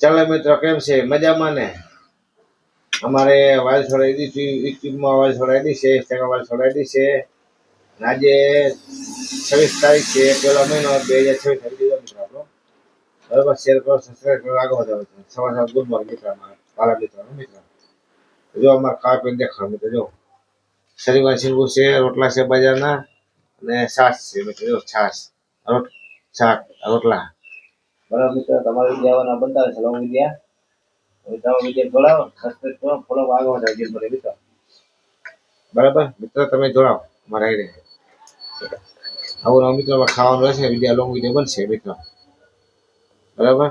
ચાલો મિત્રો, કેમ છે? મજામાં ને? અમારે વાલ છોડાવી દીધી, યુટ્યુબમાં વાલ છોડાવી દી છે, ઇન્સ્ટાગ્રામ વાલ છોડાવી દી છે. આજે 26 તારીખ છે, પહેલો મહિનો 2026 મિત્રો આપણો. બરાબર, શેર કરો, સબસ્ક્રાઈબ કરો, આગળ વધારો. સવાર ગુડ મોર્નિંગ મિત્રો, વાલા મિત્રો મિત્રો. જો અમારે ખાવા પીને દેખાડો મિત્રો. જો શરીરમાં છીંગું છે, રોટલા છે બજારના, અને છાશ છે મિત્રો. જો છાશ, શાક, રોટલા. બરાબર મિત્રો, તમારે વિદ્યાવાના બનતા છે લોંગ વિદ્યા. તમે વિદ્યા જોડાવો, સબસ્ક્રાઈબ કરો, ફોલો આગળ વધારજો મને મિત્રો. બરાબર મિત્રો, તમે જોડાવો અમારા એને. આવું મિત્રો ખાવાનું રહેશે, વિદ્યા લોંગ વિદ્યા બનશે મિત્રો. બરાબર,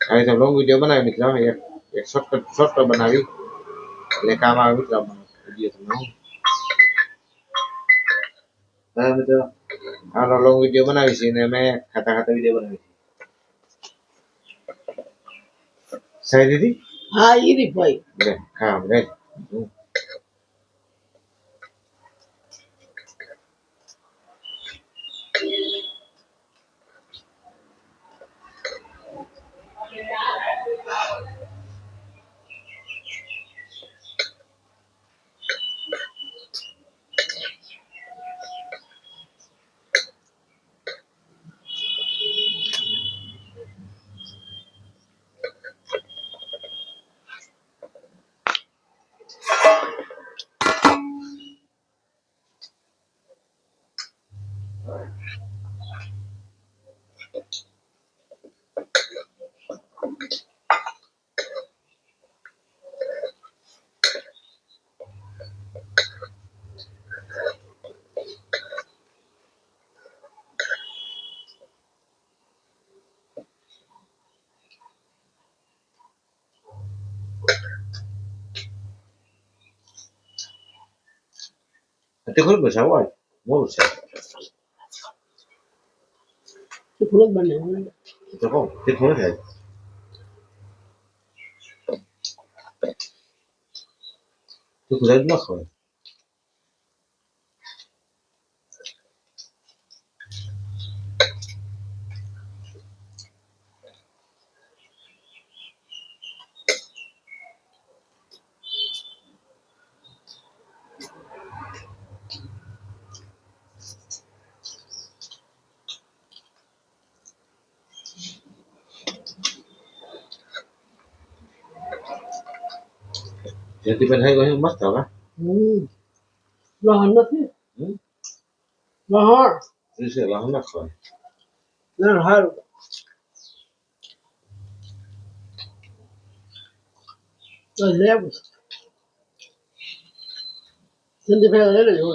આ રીતે લોંગ વિડીયો બનાવી મિત્રો. એક શોર્ટકટ બનાવી એટલે કામ આવે મિત્રો. વિડીયો તમને બરાબર મિત્રો, આનો લોંગ વિડીયો બનાવી છે ને મેં ખાતા ખાતા વિડીયો બનાવી છે. સહી દીદી? હા, ઈરી ભાઈ. લે હા રે. તે ખોલ બસ આવો મોરું છે. તે ખોલ બને તો કહો તે ખોલ થાય. તો ખોલ ન ખોલ. જેથી પણ થઈ ગયું મસ્ત હવે. લહણ નથી. લહણ છે લહણ ના ખવાય. ના હારું. તો લેવું જલ્દી ભાઈ લઈ લેજો.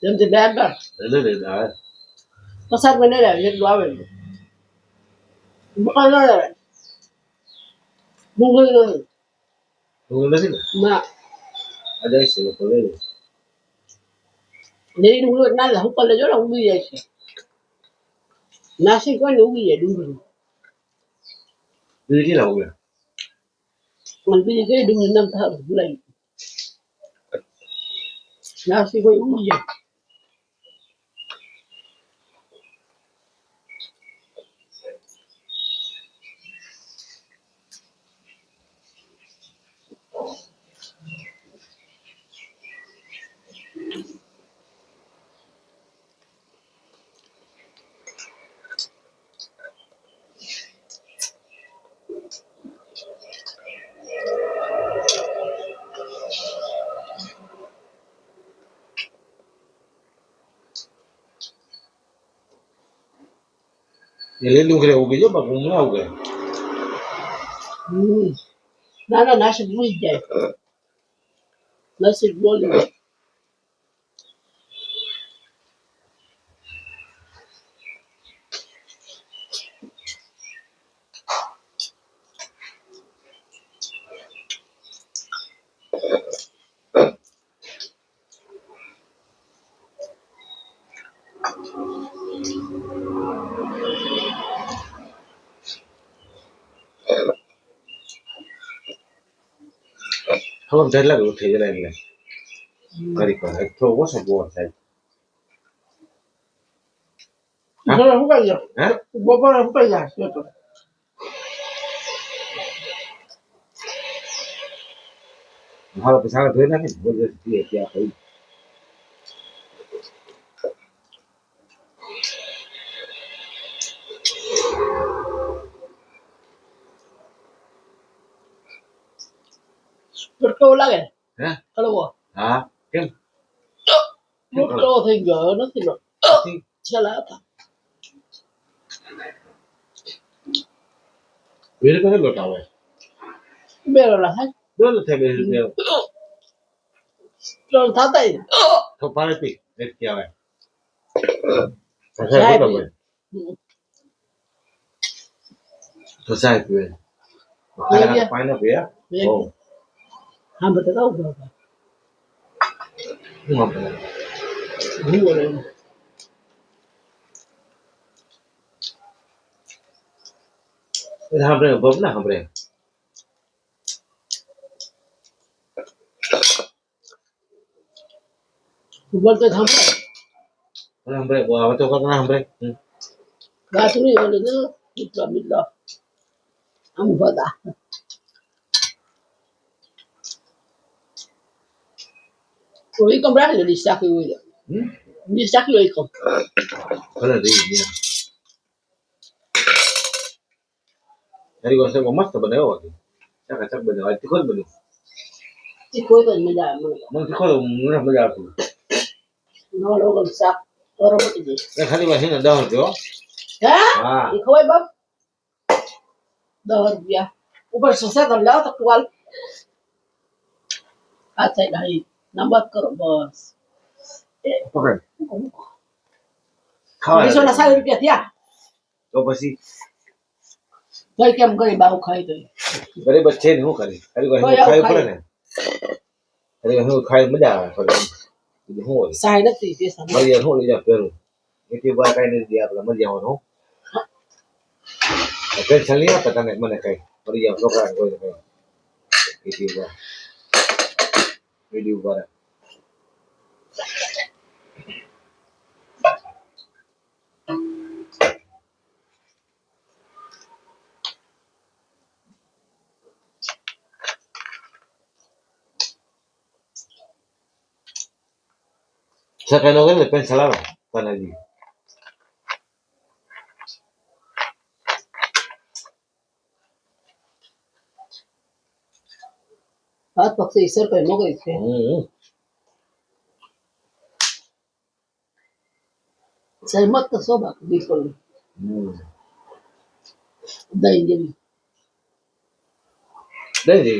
જેમથી બેગ લઈ લે આવે. પસાર માં નહીં આવે એટલું આવે બકાલ ના આવે. ડુંગળી નથી. ડુંગળી નથી ને? ના. આ જાય છે લોકો લઈ લે. ડેરી ડુંગળી ના લે ઉપર લેજો ને ઉગી જાય છે. નાસિક હોય ને ઉગી જાય ડુંગળી. બીજી કેટલા ઉગ્યા? મને બીજી કઈ ડુંગળી નામ થાય ભૂલાઈ. નાસિક હોય ઉગી જાય. એ લીલી ડુંગળી ઉગી જો બાકી હું ના ઉગે. ના ના નાસિક ઉગી જાય. નાસિક બોલી જાય. હવે ઢેલા ઉઠી જાય એટલે કરી કરે થોડો ઓછો બોર થાય. બપોરે સુકાઈ જાય. હાલો પછી સારા ધોઈ નાખે ને બધું પીએ ત્યાં કઈ તડકો લાગે હે કડવો હા કેમ મોટો થઈ ગયો હવે નથી લો પછી છેલ્લા હતા વેર કરે લોટા હોય બેરોલા હા દોલ છે 2 રૂપિયા ત્રણ થતા ય. તો પાણી પી એક કે આવે ચાય તો પી. તો સાહેબ પીવે પાણી ના પીવે ઓ હા બતા દઉં હું આપણે હું બોલે આપણે બબ ના આપણે બોલતો સાંભળે આપણે હવે તો કરના આપણે ગાતું બોલે ને મિત્ર આમ બધા કોઈ કમ રાખે ડીશ ચાકી હોય ડીશ ચાકી હોય કમ ભલે રહી ગયા તારી પાસે મસ્ત બનાવ્યો હતો ચાકા ચાક બનાવ્યો આજ તીખો બન્યો એ કોઈ તો મજા આવે મને તીખો મને મજા આવતી મને નો લોગન શાક તોરો મટી જાય એ ખાલી પાસે ને 10 રૂપિયા હે હા એ ખવાય બાપ 10 રૂપિયા ઉપર સસા કર લાવ તો ટુવાલ આ સાઈડ હાઈ નંબર કરો બસ પકડ ખાવા 260 રૂપિયા થયા તો પછી ભાઈ કેમ કરી બાવ ખાઈ તો ગરીબ જ છે ને શું કરી ખાલી પાસે ખાઈ પડે ને ખાલી હું ખાઈ મજા આવે થોડી બીજું શું હોય સાઈ નથી તે સમય મજા શું લઈ જા પેરું એથી બાર કઈ નથી આપણે મજા આવવાનું ટેન્શન નહીં આપે તને મને કઈ મરી જાવ છોકરા કોઈ કઈ એથી બાર વિડીયો પર સકાઈ નો કરે પેન્સિલ આવે તને જી હાથ પક્ષે ઈસર કરી નો ગઈ છે સહમત તો સોબા બિલકુલ દઈ જેવી દઈ દે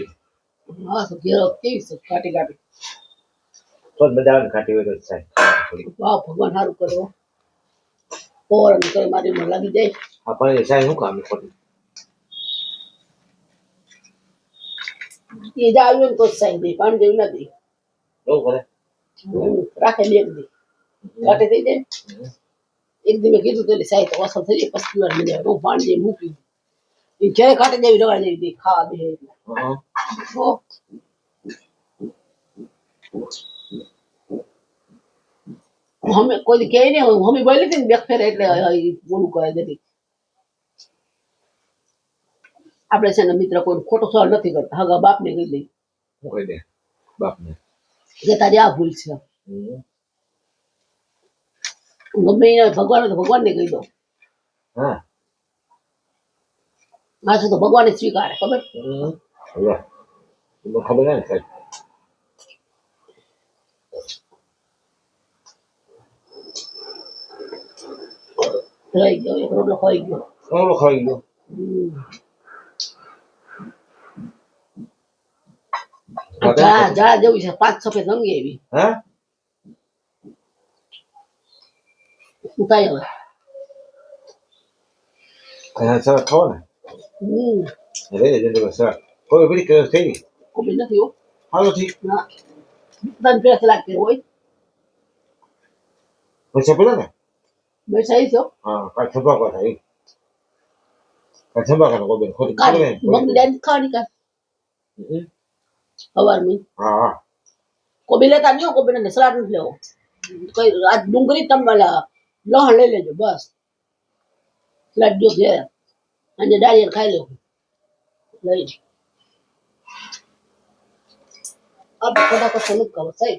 હા તો ઘેરો કેવી છે કાટી કાટી તો મજા આવે ખાટી હોય તો સાહેબ થોડી વાહ ભગવાન સારું કરો પોર કરે મારી મને લાગી જાય આપણે સાહેબ શું કામ ખોટું એ જ આવ્યું ને તો સાઈ દે પાણી જેવું નથી એવું કરે રાખે બે દી કાટે થઈ જાય એક દી મેં કીધું તો સાઈ તો અસર થઈ જાય પછી વાર મજા આવે હું પાણી જેવું મૂકી એ જ્યારે કાટે જેવી રવા જેવી દે ખાવા દે તો અમે કોઈ કહે નહીં મમ્મી બોલી હતી ને બે ફેર એટલે બોલું કરે જતી આપણે છે ને મિત્ર કોઈ ખોટો સવાલ નથી કરતા હગા બાપને કહી દઈ શું કહી દે બાપને કે તારી આ ભૂલ છે ગમે એને ભગવાન તો ભગવાનને કહી દો હા માથે તો ભગવાન જ સ્વીકારે ખબર હવે ખબર નહીં સાહેબ રહી ગયો એક રોટલો ખોઈ ગયો ઓલો ખાઈ ગયો જા જા જેવું છે 5 સફેદ રંગી એવી હા ઉતાય હવે હા સર ખાઓ ને રે જલ્દી સર કોઈ બધી કલર થઈ ગઈ કોબી નથી હો હાલો ઠીક ના તને પેસ લાગતી હોય પછી પેલા ને મેં સહી છો હા કાલ છપા પર આવી કાલ છપા કર કોઈ ખોટી કાઢી મમ્મી દાદી ખાવાની કાઢ હવાર में હા હા કોબી લેતા નહીં કોબી ને સલાડ નથી લેવો કઈ આ ડુંગળી ટમાલા લહણ લઈ લેજો બસ સલાડ જો ઘેર અને ડાળિયા ખાઈ લો લઈ अब थोड़ा को सुन करो सही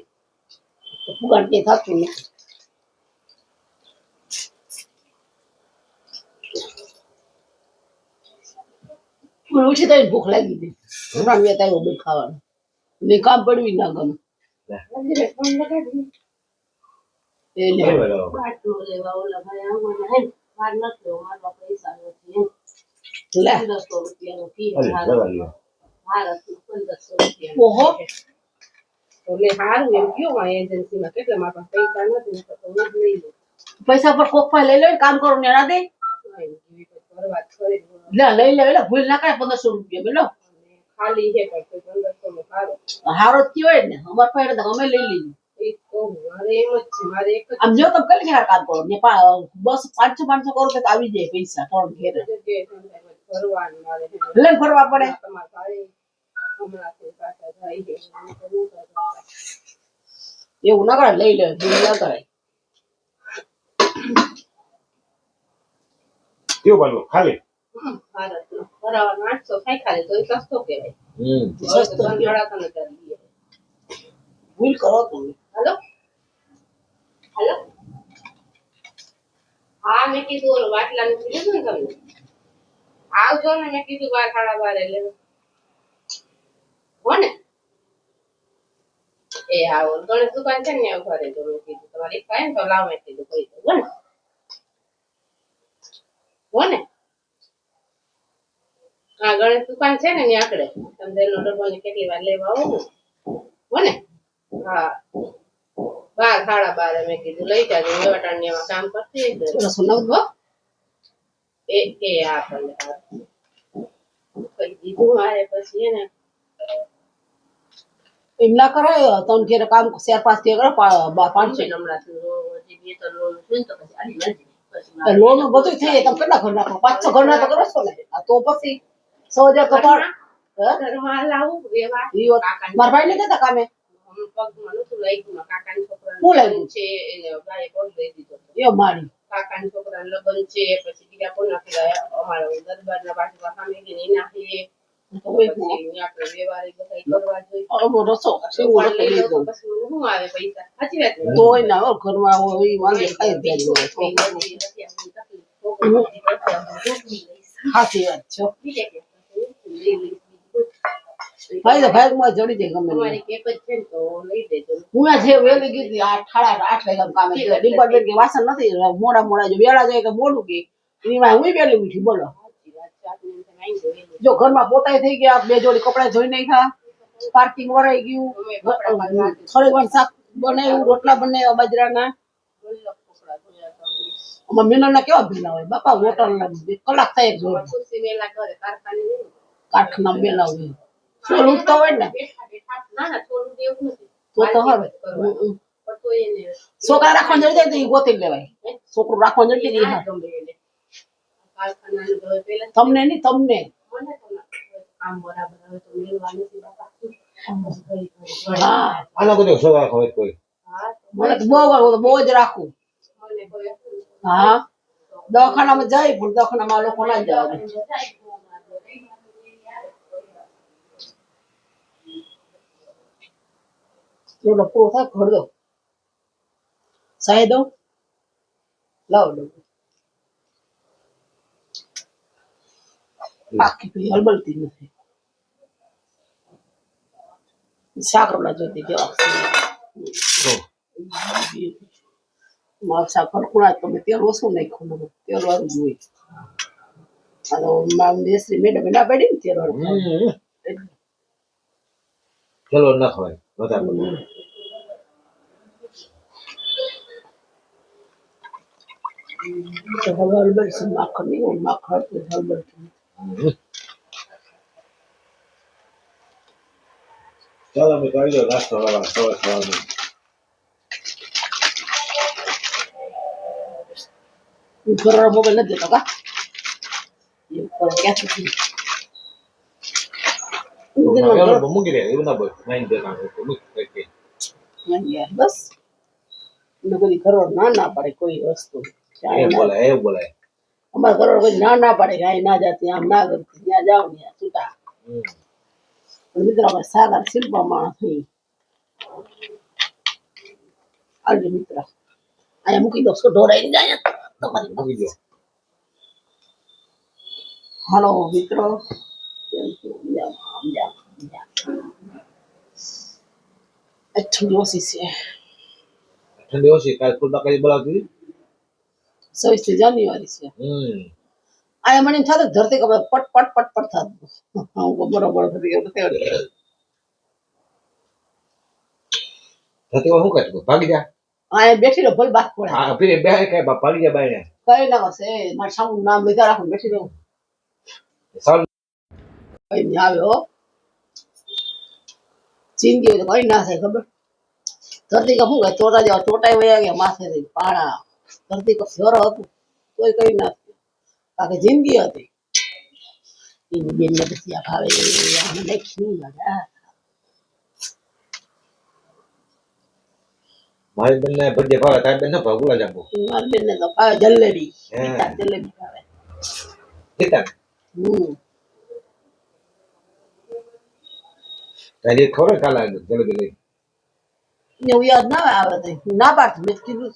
तो पुगान के था तुमने મને ઉઠી તો ભૂખ લાગી હતી હમણાં મેં તાવ્યો બે ખાવાનું ને કામ પડવી ના ગમે એ લે બાટલો લેવા ઓલા ભાઈ આમાં હે માર નથી લેવો મારા પૈસા નથી લે 1500 રૂપિયાનો ફી મારા 1500 રૂપિયા ઓહો તો લે હારું એમ કયો આ એજન્સીમાં કેટલા મારા પૈસા નથી તો હું જ લઈ લઉં પૈસા પર કોકમાં લઈ લો કામ કરો ને ના દે લે લઈ લે ભૂલ ના કરે 1500 રૂપિયા બોલો ખાલી છે પણ 1500 નો હારો હારો જ કયો ને અમાર પાસે તો અમે લઈ લઈએ એ તો મારે એમ જ છે મારે એક આમ જો તમે કઈ જગ્યા કામ કરો ને બસ 500 કરો તો આવી જાય પૈસા ત્રણ ઘેર ફરવાનું મારે લે ફરવા પડે તમાર ભાઈ હમણાંથી પાછા જાય છે એવું ના કરે લઈ લે ભૂલ ના કરે કેવું બનવું ખાલી બરાબર 800 થાય ખાલી તો સસ્તો કહેવાય સસ્તો જડા તને કરી ભૂલ કરો તમે હાલો હાલો હા મેં કીધું ઓલો વાટલાનું કીધું ને તમને આવજો ને મેં કીધું 12:30 એટલે હો ને એ આવો ગણેશ દુકાન છે ને ઘરે તો મેં કીધું તમારે એક કાંઈ તો લાવ મેં કીધું કોઈ તો હો ને હા ગણેશ દુકાન છે ને ત્યાં આકડે તમે તેલનો ડબ્બો ને કેટલી વાર લેવા આવો હો ને હા 12:30 મેં કીધું લઈ જાજો વેવાટાણી એમાં કામ કરતી એ આ ભલે કઈ દીધું મારે પછી એને એમ ના કરાય તને ઘેર કામ 4-5 થી કરો 500 હમણાં હજી બે તો લોન છે તો પછી આની નથી લોન બધું થઈ તમે કેટલા ઘર નાખો 500 ઘર ના તો કરો છો ને તો પછી 100,000 કપાળ ઘરમાં લાવું વેવા મારા ભાઈ ને કહેતા કામે પગમાં નતું લાગ્યું કાકાની છોકરાને લગ્ન છે એને ભાઈ પગ લઈ દીધો એ મારી કાકાની છોકરાને લગ્ન છે પછી બીજા કોના ફેરા અમારા દરબારના બાજુમાં સામે ગઈને નાખીએ તો પછી આપણે વ્યવહાર બધા કરવા જોઈએ અમો રસો સેવું લઈ લીધો પછી હું આવે પૈસા સાચી વાત તોય ના ઘરમાં હોય ઈ વાંધો ખાઈ જાય સાચી વાત છે ભાઈ તો ભાઈ માં જડી જાય ગમે તમારી કેક જ છે તો લઈ દેજો હું આ જે વેલી ગીધી 8:30 વાગ્યા કામે ડિપાર્ટમેન્ટ કે વાસણ નથી મોડા જો વેળા જાય કે મોડું કે એમાં હું વેલી મીઠી બોલો જો ઘરમાં પોતાય થઈ ગયા બે જોડી કપડા ધોઈ નાખ્યા પાર્કિંગ વરાઈ ગયું થોડીક શાક બનાવ્યું રોટલા બનાવ્યા બાજરાના અમાર મિનરના કેવા ભીના હોય બાપા હોટલ ના કલાક થાય એક જોડે કારખાના બેલા હોય સોલું તો હોય ને ના ના સોલું દેવું નથી તો હવે છોકરા રાખવા જઈ જાય તો ઈ ગોતી લેવાય છોકરું રાખવા જઈ જાય તમને નહીં તમને કામ બરાબર હવે તો મેલવાનું છે બાપા હા આનો કદો સોવા ખબર કોઈ મને તો બહુ જ રાખું હા દવાખાનામાં જાય પણ દવાખાનામાં લોકો ના જાય થોડો પૂરો થાય ઘર દો સાહેબ દો લાવ દો બાકી તો હલબલતી નથી શાકરોલા જોતી કેવા શાક ફરકુણા તમે તેલ ઓછું નાખ્યું તેલ વાળું જોઈ દેશી મેડમ ના પડી ને તેલ વાળું ચલો ના ખવાય વધારે હલબલ છે માખણ નહીં માખણ હલબલ ચાલો અમે કરી દો નાસ્તો ખાવાનું ઘર મોબાઈલ નથી દેતો કા ક્યાંથી મૂકી દે એવું ના બોલ નહીં દેતા બસ બધી ઘર ના પડે કોઈ વસ્તુ એ બોલાય અમારા ઘર કોઈ ના પડે કે ના જાતી આમ ના કરતી ત્યાં જાવ ને છૂટા મિત્ર અમે સાદા શિલ્પા માણસ થઈ આજે મિત્ર અહીંયા મૂકી દો છો ઢોરાઈ જાય તમારી મૂકી દો. હાલો મિત્રો કેમ છો? મજામાં. ઠંડી ઓછી છે ઠંડી ઓછી કાલ ફૂલમાં કઈ બોલાવતી 26 જાન્યુઆરી છે અહીંયા મને એમ થતું ધરતી કબર પટ પટ પટ પટ થતું હું બરોબર થતી ગયું થતી હોય શું કરતું ભાગી જા અહીંયા બેઠી રહો ભલે બાદ પડે હા ફીરે બે કઈ ભાગી જા બાઈને કઈ ના હશે મારે સામું નામ લીધા રાખું બેઠી રહું સાલ કઈ નહીં આવે હો જિંદગી હોય તો કઈ ના થાય ખબર ધરતી કપ શું કહે ચોટા જેવા ચોટાઈ વયા ગયા માથે પાણા ધરતી કપ જોરો હતું તોય કઈ ના થયું બાકી જિંદગી હતી એની બેન ને પછી આ ભાવે મને ખીણ લાગે મારી બેનને બર્થડે ભાવે તારી બેન ના ભાવ ગુલાબ જાંબુ મારી બેન ને તો ભાવે જલેબી હે. જલેબી ભાવે ગીતા હમ તારી ખબર કાલે જલેબી લઈ એવું યાદ ના આવે તો ના પાડતું મેં કીધું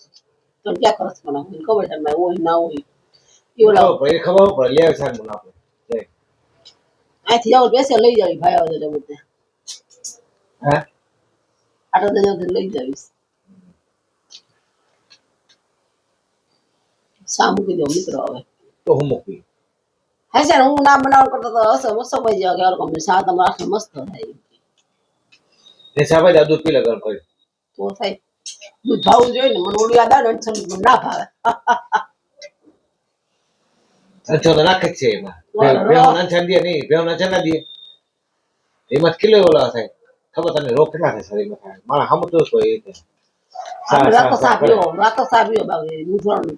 તો ક્યાં કરસ પણ ખબર છે મેં હોય ના હોય એવું લાવ ખબર પડે લે સાહેબ મને આપણે જય. અહીંથી જાવ બેસે લઈ જાવી ભાઈ આવે તો બધે હા આટો તો જાવ લઈ જાવીશ સા મૂકી દો મિત્રો હવે તો હું મૂકી હા સર હું ના બનાવ કરતો તો હશે મસ્ત ભાઈ જાવ કે કંપની સા તમારા મસ્ત થાય એ સાહેબ જાદુ પી લે ગરમ કરી તો થાય દૂધ ભાવવું જોઈએ ને મને ઓલું યાદ આવે ને મને ના ભાવે અંચો તો નાખે જ છે એમાં બરાબર. ભેહું નાંચા દે નહીં ભેહું નાંચા ના દે એમાં કિલો ઓલા થાય ખબર તને રોગ કેટલા થાય શરીરમાં થાય મારા સમજતો જ હોય એ રીતે. આપણે રાતો સા કરે. રાતો સાપ્યો બાકી દૂધવાળું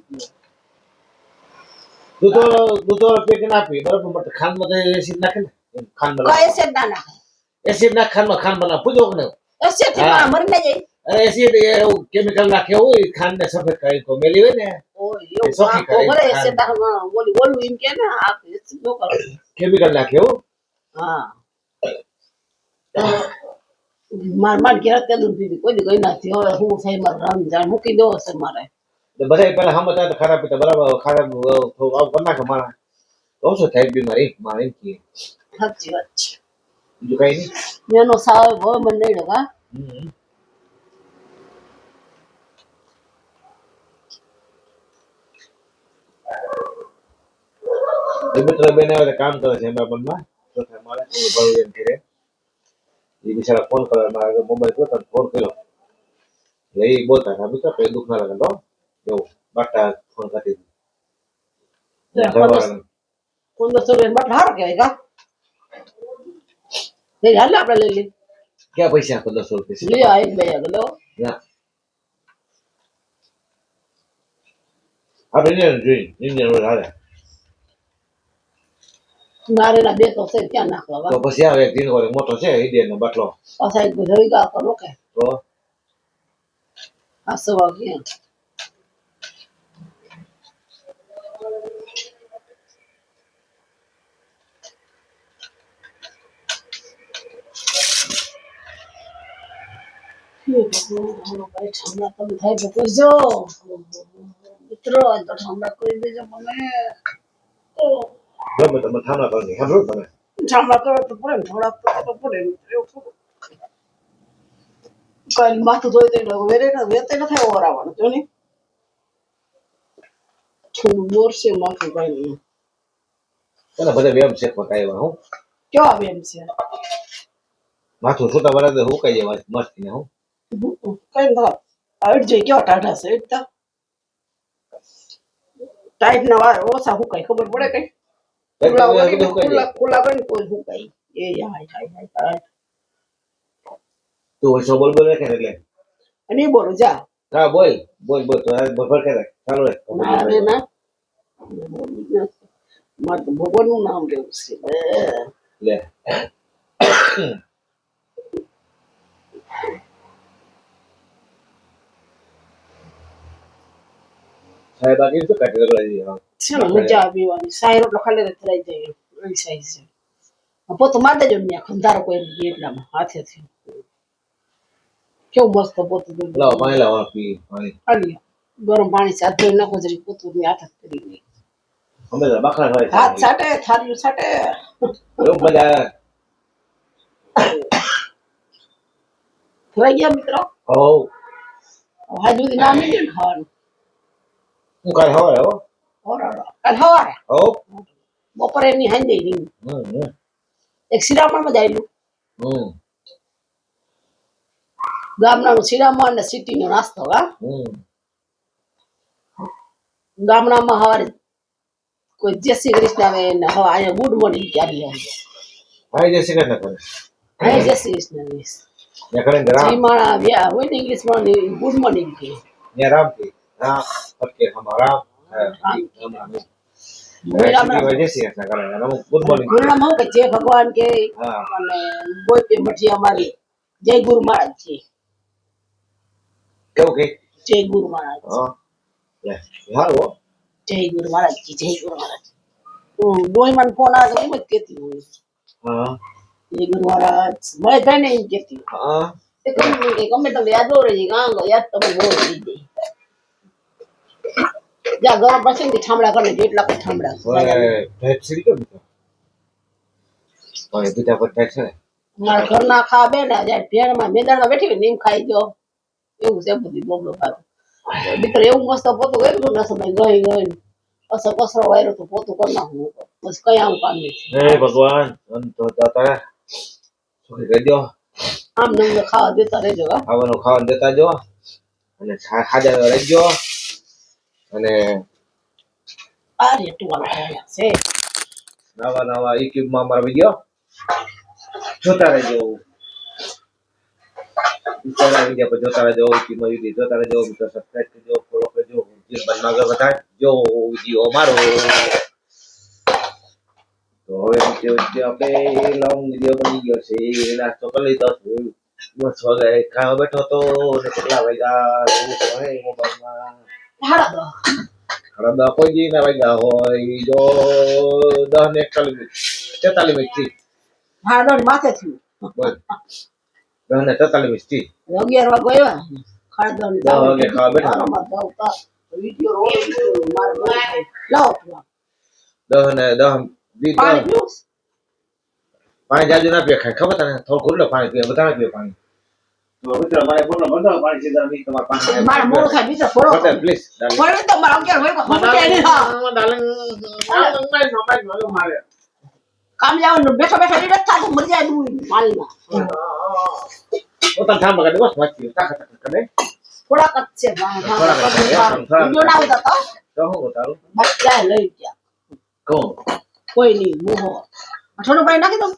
દૂધવાળો પેક ના પીએ બરાબર બટ ખાંડમાં તો એસિડ નાખે ને એમ ખાંડ બનાવે કઈ એસેટ ના નાખે એસિડ નાખ ખાંડમાં ખાંડ બનાવે પૂછો કે નહીં? એસેટ થી હા. મરી ના જાય અરે એસિડ એવું કેમિકલ નાખે હોય ખાંડ ને સફેદ કરી તો મેલી હોય ને ઓય એ એવું સોખી આ તો કરે. ભલે એસેટ નાખવાનું ઓલું એમ કે ને આ એસેટ નો કરે કેમિકલ નાખે એવું હા માર ઘેર તે દૂધ પીધી કોઈ દી કઈ નથી હવે હું થાય મારે રમજાન મૂકી દેવો છે મારે તો બધા પેલા સમજતા તો ખરાબ પીતા બરાબર ખરાબ થોડું આવું કરી નાખે મારા ઓછો થાય બીમારી મારે એમ કહીએ સાચી વાત છે બીજું કઈ નહીં એનો સાવ હવે મને નહીં ડકા હમ. એ મિત્ર બેન આવે તો કામ કરે છે એમાં મનમાં તો થાય મારે થોડું ભરું એમ ઘરે એ બિચારા ફોન કરે મારે મોબાઈલ જોતા ફોન કર્યો એટલે એ બોલતા હતા મિત્ર કઈ દુઃખ ના લાગે તો એવું બાટા ફોન કરી દીધું 1500 રૂપિયા બટ હારો કહેવાય કા લઈ હાલ આપણે લઈ લઈ ક્યાં પૈસા 1500 રૂપિયા લઈ આ એક બે ગયો ના આપણે ઇન્ડિયન જોઈ ઇન્ડિયન રોડ હાલે મારે ના બે તો છે ક્યાં નાખવા તો પછી આવે એક દિન મોટો છે ઇન્ડિયન નો બાટલો પાછા એક ધોઈ ગા કરો કે તો આ સવા ક્યાં ઠંડા તમે થાય તો કરજો મિત્રો આજ તો ઠંડા કરી દેજો મને ગમે તમે થાના કરી સાંભળો તમે ઠંડા કરો તો પડે ને થોડા તો પડે ને એવું થોડું કઈ માથું ધોઈ દઈને વેરે ન થાય ઓરાવાનું જો ને થોડું બોરશે માથું કઈ નહીં તને બધા વેમ શેકમાં કાઢ્યા હું કેવા બેન છે માથું છોટા વરાદે હુકાઈ જાય મસ્તી ને હું કઈ ના અડ જઈ કેવા ટાઢા છે એટલા ટાઈટ ના વાર ઓછા હુકાય ખબર પડે કઈ ખુલ્લા કરીને કોઈ હુકાય એ હાય હાય હાય તું ઓછો બોલ બોલ રાખે ને એટલે અને ઈ બોલું જા હા બોલ બોલ બોલ તો બફર કરે ચાલુ રહે મારે ના મારે તો ભગવાનનું નામ લેવું છે લે સાહેબ આગે તો કાઢી લગાડી છે ને મજા પીવાની સાય રોટલો ખાલી રહી જાય એવી સાઈઝ છે પોતો માર દેજો ને ખંધારો કોઈ એટલામાં હાથેથી કેવું મસ્ત પોતું લાવો પાણી લાવો પી પાણી ખાલી ગરમ પાણી સાથે નાખો જરી પોતું ની હાથ કરી દે અમે તો બકરા હોય હાથ સાટે થાળીઓ સાટે એવું બધા થઈ ગયા મિત્રો હો હાજ સુધી ના મિલે ને ખાવાનું હું કાલ હવે હો ઓરાડો કાલ સવારે હો બપોરે એની હાંજે ની એક શિરામણ માં જાયેલું ગામડાનું શિરામણ અને સિટીનો નાસ્તો હા ગામડામાં સવારે કોઈ જય શ્રી કૃષ્ણ આવે ને હવે અહીંયા ગુડ મોર્નિંગ ક્યારે આવે ભાઈ જય શ્રી કૃષ્ણ કરે અહીંયા જય શ્રી કૃષ્ણ આવે ને કરે રામ શ્રીમાણા વ્યા હોય ને ઇંગ્લિશમાં ગુડ મોર્નિંગ કે ને રામ की राम ओके हमारा जय श्री कृष्ण करे राम गुड मॉर्निंग ગુરુનામ હું કે જય ભગવાન કે हाँ અને બોય તે મઠી અમારી જય ગુરુ મહારાજ છે क्यों के જય ગુરુ મહારાજ हाँ यार वो જય ગુરુ મહારાજ કી જય ગુરુ મહારાજ બોય મને ફોન આવે તો એમ જ કહેતી હોય हाँ જય ગુરુ મહારાજ મેં ભાઈ ને એમ કહેતી हाँ એ ગમે તમને યાદ હોય રહી ગાંગ યાદ તમે બહુ રહી ગઈ જા ગરમ પછી ને ઠામડા કરે જેટલા કોઈ ઠામડા ओए भेट सीरी को बिता ओए बिता पर भेट है મારા ઘરના ખા બે ને જાય ભેણમાં મેદાનમાં બેઠી હોય ને એમ ખાઈ ગયો એવું છે બધી બોબલો ખાતો મિત્ર એવું મસ્ત પોતું કર્યું ને સમય ગઈ ગઈ અસર કસરો વાયરો તો પોતું કરી નાખું બસ કઈ આવું કામ નથી हे भगवान हम तो दाता है सुखी कर दो આમ નમને ખાવા દેતા રહેજો હા ખાવાનું ખાવા દેતા જો અને ખાજા રહેજો અને આ રે ટુવાલા ખાયા છે નવા નવા યુટ્યુબ માં અમારો વિડિયો જોતા રહેજો ઇન્સ્ટાગ્રામ વિડિયો પર જોતા રહેજો યુટ્યુબ માં વિડિયો જોતા રહેજો મિત્રો સબસ્ક્રાઇબ કરજો ફોલો કરજો જે બનમાં આગળ વધારે જો વિડિયો અમારો તો હવે વિડિયો આપણે લોંગ વિડિયો બની ગયો છે નાસ્તો કરી લીધો છે બસ હવે ખાવા બેઠો તો ને કેટલા વાગ્યા એવું હોય મોબાઈલમાં હાડા ખડા કોઈ જી ના વાગ્યા હોય જો 10 ને 41 મિનિટ 43 મિનિટ થી હાડા માથે થયું બોલ 10 ને 43 મિનિટ થી 11 વાગે આવ્યા ખાડા 10 વાગે ખાવા બેઠા વિડિયો રોલ મારે લાવો 10 ને 10 દી પાણી પીવું પાણી જાજુ ના પીએ ખબર તને થોડું ખુલ્લો પાણી પીએ વધારે પીએ પાણી તો મિત્ર મારે બોલો બધો પાણી સીધા નહીં તમાર પાણી મારે મોડું થાય બીજો થોડો હોટેલ પ્લીઝ થોડો તો મારા 11 હોય તો મને નહીં હા ડાર્લિંગ મારે કામ જવાનું બેઠો બેઠો એ નથી થતું મરી જાય દૂર પાણીમાં પોતા થામ બગાડે બસ વાંચી તાકાત કરે થોડાક જ છે વિડિયો ના આવતા તો હું બતાવું બસ જાય લઈ ગયા કોણ કોઈ નહીં મોહો થોડું પાણી નાખી દો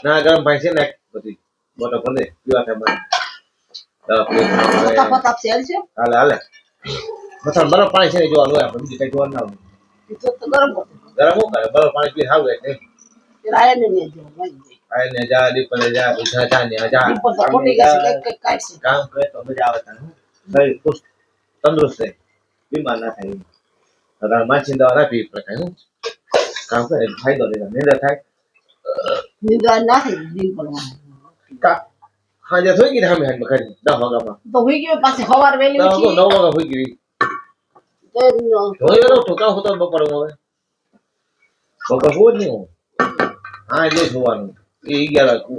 ના ગરમ પાણી છે ને બધી મોટો પડે પીવા થાય પતા પતા સેલ છે હાલે હાલે મતલબ બરફ પાણી છે ને જોવાનું હોય આપણે બીજું કઈ જોવાનું ના હોય તો ગરમ કરો ગરમ હું કરે બરફ પાણી પી હાવ એટલે રાય ને જો લઈ આને જા દીપને જા બીજા જા ને જા દીપો તો ખોટી ગયા છે કઈ કાઢશે કામ કરે તો મજા આવે તને શરીર ખુશ તંદુરસ્ત રહે બીમાર ના થાય અગર માછી દવા ના પી પડે હું કામ કરે ફાયદો લે નિંદર થાય નિંદ્રા ના થઈ દિન પડવાનું કા હાજે થઈ ગઈ હામે હામે કરી 10 વાગ્યામાં તો હોઈ ગયો પાછી સવાર વેલી 9 ઉઠી વાગ્યા હોઈ ગઈ તો જોયો ઠોકા હોતો બપોર હવે બપોર હોત નહીં હું હા જે જોવાનું એ 11 કુ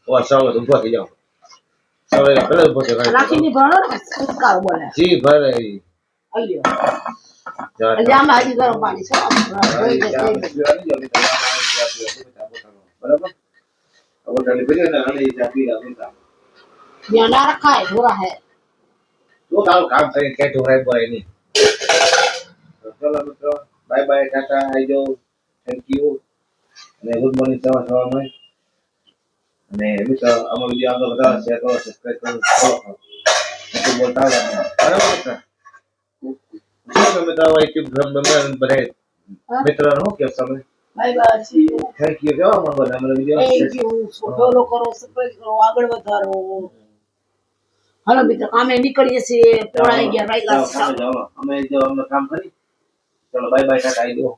ઓ સવારે ઉભો થઈ જાવ સવારે ભલે ઉભો થઈ રાખીની ભણો ને સુસ્કાર બોલે જી ભલે અલ્યો જા એટલે આમાં હજી ગરમ પાણી છે બરાબર अब डाली फिर ना आने जाती है उनका ત્યાં ના રખાય થોડા હે तो काम करें क्या हो रहा है बोले नहीं तो चलो मित्रों बाय बाय टाटा आई जो थैंक यू અને ગુડ મોર્નિંગ સવાર માં અને મિત્રો અમારો વિડિયો આગળ વધારે શેર કરો સબસ્ક્રાઇબ કરો ફોલો કરો તો બોલતા રહેવાનું બરાબર મિત્રો મિત્રો યુટ્યુબ ગ્રુપ બનાય મિત્રોનો કે સમય bye bye see you thank you જો અમારો વિડિયો થેન્ક યુ ફોલો કરો સબસ્ક્રાઇબ કરો આગળ વધારો હાલો મિત્રો કામે નીકળીએ છીએ પોણા 11 વાગ્યા અમે જો અમે કામ કરી ચલો બાય બાય ટાટા આઈ દો